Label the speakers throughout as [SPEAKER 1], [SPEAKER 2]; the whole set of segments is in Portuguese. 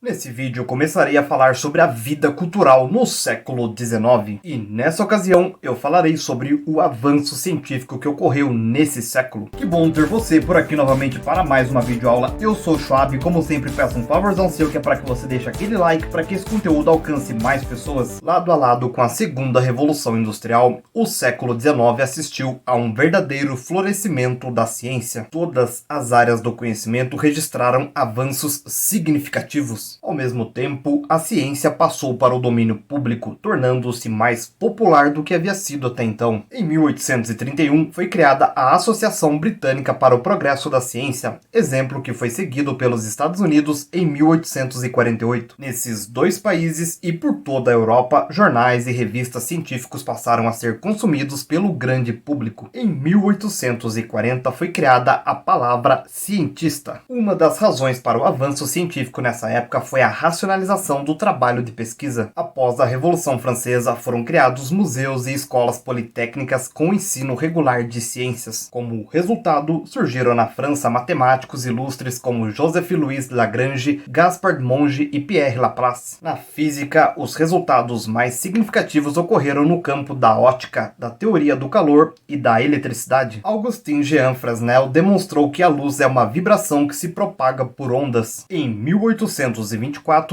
[SPEAKER 1] Nesse vídeo eu começarei a falar sobre a vida cultural no século XIX e nessa ocasião eu falarei sobre o avanço científico que ocorreu nesse século. Que bom ter você por aqui novamente para mais uma videoaula. Eu sou o Schwab e como sempre peço um favorzão seu que é para que você deixe aquele like para que esse conteúdo alcance mais pessoas. Lado a lado com a segunda revolução industrial, o século XIX assistiu a um verdadeiro florescimento da ciência. Todas as áreas do conhecimento registraram avanços significativos. Ao mesmo tempo, a ciência passou para o domínio público, tornando-se mais popular do que havia sido até então. Em 1831, foi criada a Associação Britânica para o Progresso da Ciência, exemplo que foi seguido pelos Estados Unidos em 1848. Nesses dois países e por toda a Europa, jornais e revistas científicos passaram a ser consumidos pelo grande público. Em 1840 foi criada a palavra cientista. Uma das razões para o avanço científico nessa época foi a racionalização do trabalho de pesquisa. Após a Revolução Francesa, foram criados museus e escolas politécnicas com ensino regular de ciências. Como resultado, surgiram na França matemáticos ilustres como Joseph-Louis Lagrange, Gaspard Monge e Pierre Laplace. Na física, os resultados mais significativos ocorreram no campo da ótica, da teoria do calor e da eletricidade. Augustin Jean Fresnel demonstrou que a luz é uma vibração que se propaga por ondas. Em 1824,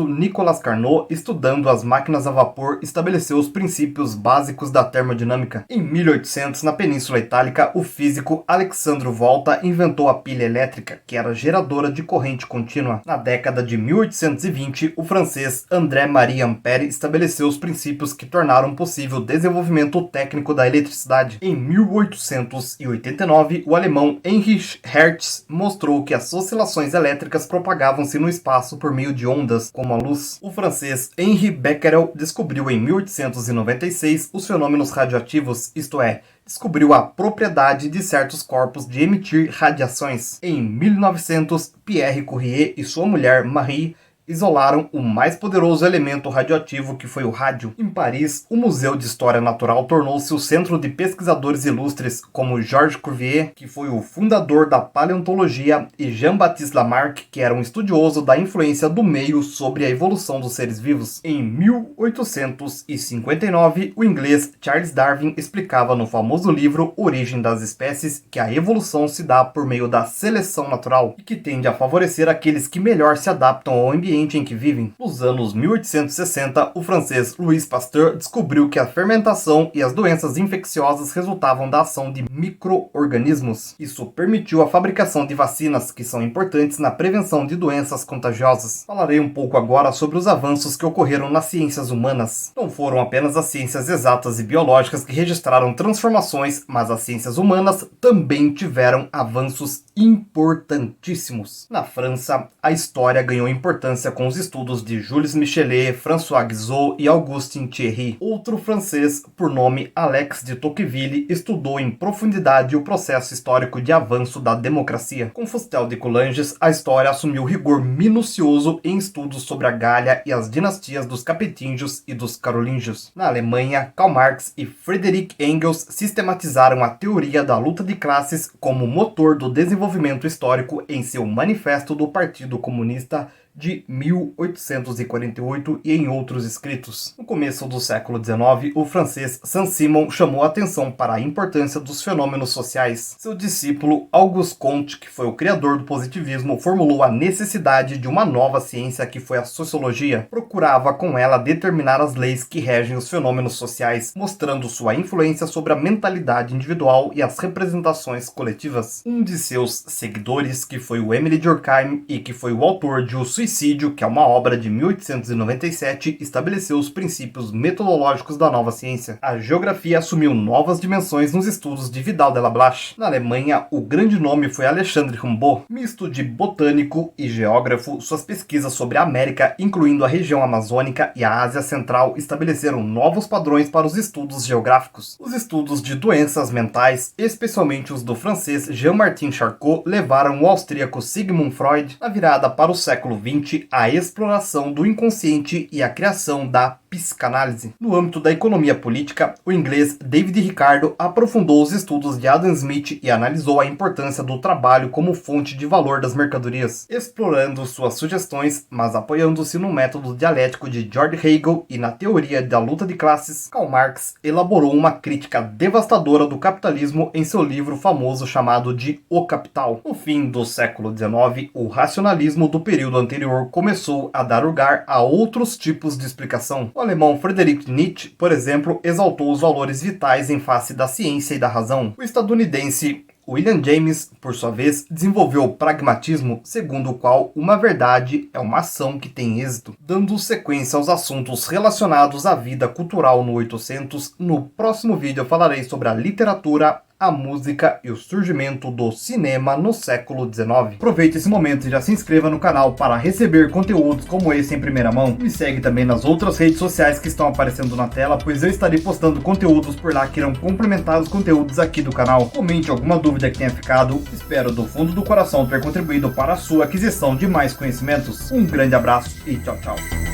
[SPEAKER 1] Nicolas Carnot, estudando as máquinas a vapor, estabeleceu os princípios básicos da termodinâmica. Em 1800, na Península Itálica, o físico Alessandro Volta inventou a pilha elétrica, que era geradora de corrente contínua. Na década de 1820, o francês André-Marie Ampère estabeleceu os princípios que tornaram possível o desenvolvimento técnico da eletricidade. Em 1889, o alemão Heinrich Hertz mostrou que as oscilações elétricas propagavam-se no espaço por meio de ondas, como a luz. O francês Henri Becquerel descobriu em 1896 os fenômenos radioativos, isto é, descobriu a propriedade de certos corpos de emitir radiações. Em 1900, Pierre Curie e sua mulher Marie isolaram o mais poderoso elemento radioativo que foi o rádio. Em Paris, o Museu de História Natural tornou-se o centro de pesquisadores ilustres como Georges Cuvier, que foi o fundador da paleontologia, e Jean-Baptiste Lamarck, que era um estudioso da influência do meio sobre a evolução dos seres vivos. Em 1859, o inglês Charles Darwin explicava no famoso livro Origem das Espécies que a evolução se dá por meio da seleção natural e que tende a favorecer aqueles que melhor se adaptam ao ambiente em que vivem. Nos anos 1860, o francês Louis Pasteur descobriu que a fermentação e as doenças infecciosas resultavam da ação de micro-organismos. Isso permitiu a fabricação de vacinas, que são importantes na prevenção de doenças contagiosas. Falarei um pouco agora sobre os avanços que ocorreram nas ciências humanas. Não foram apenas as ciências exatas e biológicas que registraram transformações, mas as ciências humanas também tiveram avanços importantíssimos. Na França, a história ganhou importância com os estudos de Jules Michelet, François Guizot e Augustin Thierry. Outro francês, por nome Alex de Tocqueville, estudou em profundidade o processo histórico de avanço da democracia. Com Fustel de Coulanges, a história assumiu rigor minucioso em estudos sobre a Gália e as dinastias dos Capetingios e dos Carolíngios. Na Alemanha, Karl Marx e Friedrich Engels sistematizaram a teoria da luta de classes como motor do desenvolvimento histórico em seu Manifesto do Partido Comunista de 1848 e em outros escritos. No começo do século XIX, o francês Saint-Simon chamou a atenção para a importância dos fenômenos sociais. Seu discípulo Auguste Comte, que foi o criador do positivismo, formulou a necessidade de uma nova ciência que foi a sociologia. Procurava com ela determinar as leis que regem os fenômenos sociais, mostrando sua influência sobre a mentalidade individual e as representações coletivas. Um de seus seguidores, que foi o Émile Durkheim e que foi o autor de O Suicídio, que é uma obra de 1897, estabeleceu os princípios metodológicos da nova ciência. A geografia assumiu novas dimensões nos estudos de Vidal de la Blache. Na Alemanha, o grande nome foi Alexandre Humboldt. Misto de botânico e geógrafo, suas pesquisas sobre a América, incluindo a região amazônica e a Ásia Central, estabeleceram novos padrões para os estudos geográficos. Os estudos de doenças mentais, especialmente os do francês Jean-Martin Charcot, levaram o austríaco Sigmund Freud, na virada para o século XX, XX a exploração do inconsciente e a criação da psicanálise. No âmbito da economia política, o inglês David Ricardo aprofundou os estudos de Adam Smith e analisou a importância do trabalho como fonte de valor das mercadorias, explorando suas sugestões, mas apoiando-se no método dialético de George Hegel e na teoria da luta de classes. Karl Marx elaborou uma crítica devastadora do capitalismo em seu livro famoso chamado de O Capital. No fim do século XIX, o racionalismo do período anterior começou a dar lugar a outros tipos de explicação. O alemão Friedrich Nietzsche, por exemplo, exaltou os valores vitais em face da ciência e da razão. O estadunidense William James, por sua vez, desenvolveu o pragmatismo, segundo o qual uma verdade é uma ação que tem êxito. Dando sequência aos assuntos relacionados à vida cultural no 800, no próximo vídeo eu falarei sobre a literatura, a música e o surgimento do cinema no século XIX. Aproveite esse momento e já se inscreva no canal para receber conteúdos como esse em primeira mão. Me segue também nas outras redes sociais que estão aparecendo na tela, pois eu estarei postando conteúdos por lá que irão complementar os conteúdos aqui do canal. Comente alguma dúvida que tenha ficado. Espero do fundo do coração ter contribuído para a sua aquisição de mais conhecimentos. Um grande abraço e tchau, tchau.